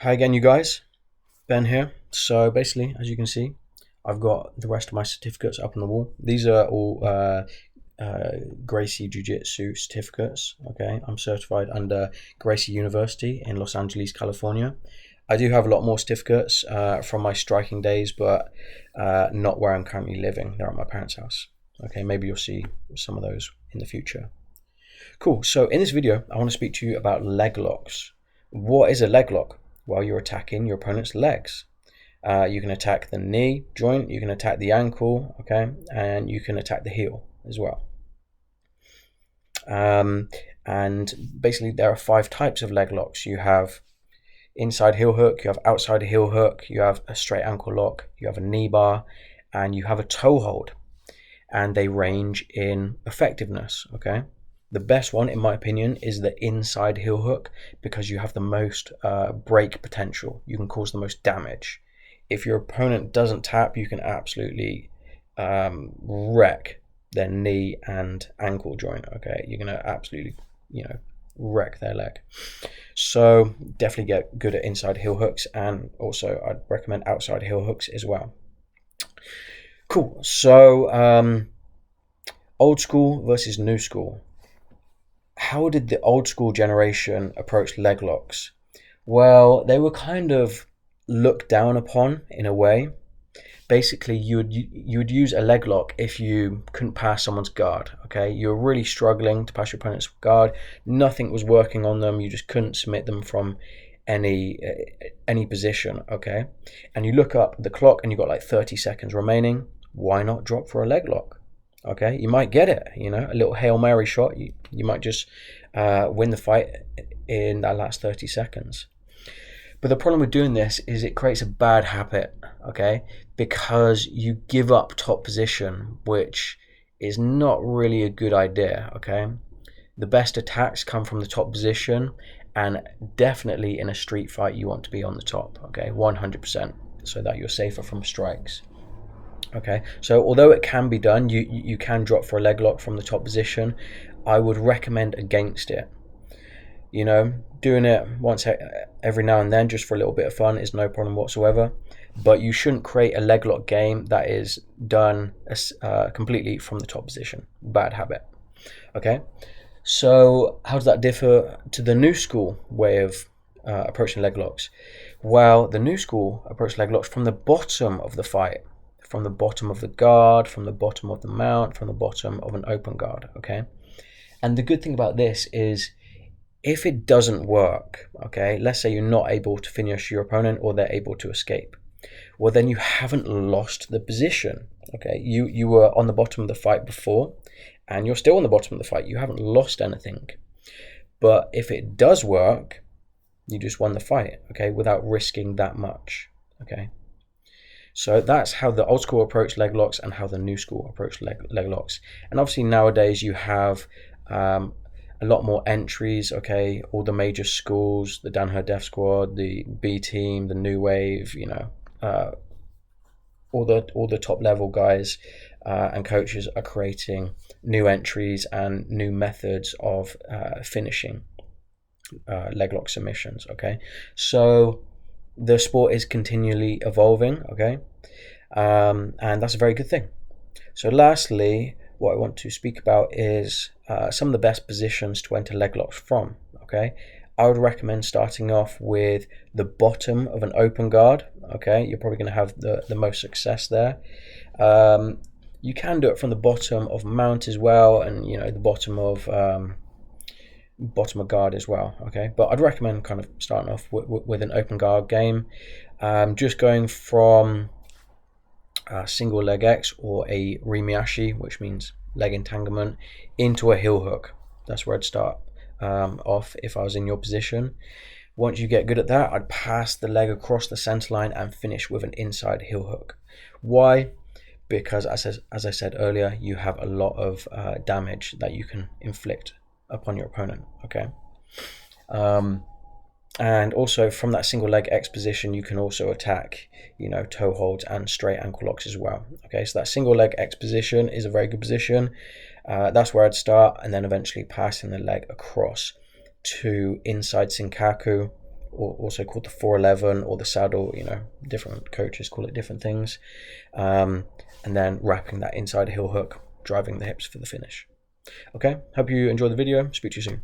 Hi again, you guys. Ben here. So basically, as you can see, I've got the rest of my certificates up on the wall. These are all Gracie Jiu-Jitsu certificates. Okay, I'm certified under Gracie University in Los Angeles, California. I do have a lot more certificates from my striking days, but not where I'm currently living. They're at my parents' house. Okay, maybe you'll see some of those in the future. Cool. So in this video, I want to speak to you about leg locks. What is a leg lock? Well, you're attacking your opponent's legs. You can attack the knee joint, you can attack the ankle, okay, and you can attack the heel as well. And basically, there are 5 types of leg locks. You have inside heel hook, you have outside heel hook, you have a straight ankle lock, you have a knee bar, and you have a toe hold. And they range in effectiveness, okay? The best one, in my opinion, is the inside heel hook because you have the most break potential. You can cause the most damage. If your opponent doesn't tap, you can absolutely wreck their knee and ankle joint, okay? You're going to absolutely, wreck their leg. So definitely get good at inside heel hooks, and also I'd recommend outside heel hooks as well. Cool. So old school versus new school. How did the old school generation approach leg locks? Well, they were kind of looked down upon in a way. Basically, you would use a leg lock if you couldn't pass someone's guard. Okay, you were really struggling to pass your opponent's guard. Nothing was working on them. You just couldn't submit them from any position. Okay, and you look up the clock and you've got like 30 seconds remaining. Why not drop for a leg lock? Okay, you might get it, a little Hail Mary shot. You might just win the fight in that last 30 seconds. But the problem with doing this is it creates a bad habit, okay? Because you give up top position, which is not really a good idea, okay? The best attacks come from the top position, and definitely in a street fight, you want to be on the top, okay? 100%, so that you're safer from strikes. Okay, so although it can be done, you can drop for a leg lock from the top position. I would recommend against it. Doing it once every now and then just for a little bit of fun is no problem whatsoever. But you shouldn't create a leg lock game that is done completely from the top position. Bad habit. Okay, so how does that differ to the new school way of approaching leg locks? Well, the new school approach leg locks from the bottom of the fight. From the bottom of the guard, from the bottom of the mount, from the bottom of an open guard, okay? And the good thing about this is if it doesn't work, okay, let's say you're not able to finish your opponent or they're able to escape, well, then you haven't lost the position, okay? You were on the bottom of the fight before and you're still on the bottom of the fight. You haven't lost anything. But if it does work, you just won the fight, okay, without risking that much, okay? So that's how the old school approach leg locks and how the new school approach leg locks. And obviously nowadays you have a lot more entries, okay? All the major schools, the Danher Def Squad, the B Team, the New Wave, all the top level guys and coaches are creating new entries and new methods of finishing leg lock submissions, okay? So the sport is continually evolving, okay? And that's a very good thing. So lastly, what I want to speak about is some of the best positions to enter leg locks from, okay? I would recommend starting off with the bottom of an open guard, okay? You're probably going to have the most success there. You can do it from the bottom of mount as well, and the bottom of guard as well, okay? But I'd recommend kind of starting off with an open guard game, just going from single leg X or a rimiashi, which means leg entanglement, into a heel hook. That's where I'd start off if I was in your position. Once you get good at that, I'd pass the leg across the center line and finish with an inside heel hook. Why? Because as I said earlier, you have a lot of damage that you can inflict upon your opponent, okay? And also from that single leg X position, you can also attack, toe holds and straight ankle locks as well, okay? So that single leg X position is a very good position. That's where I'd start, and then eventually passing the leg across to inside Sinkaku or also called the 411 or the saddle. You know, different coaches call it different things. And then wrapping that inside heel hook, driving the hips for the finish. Okay, hope you enjoyed the video. Speak to you soon.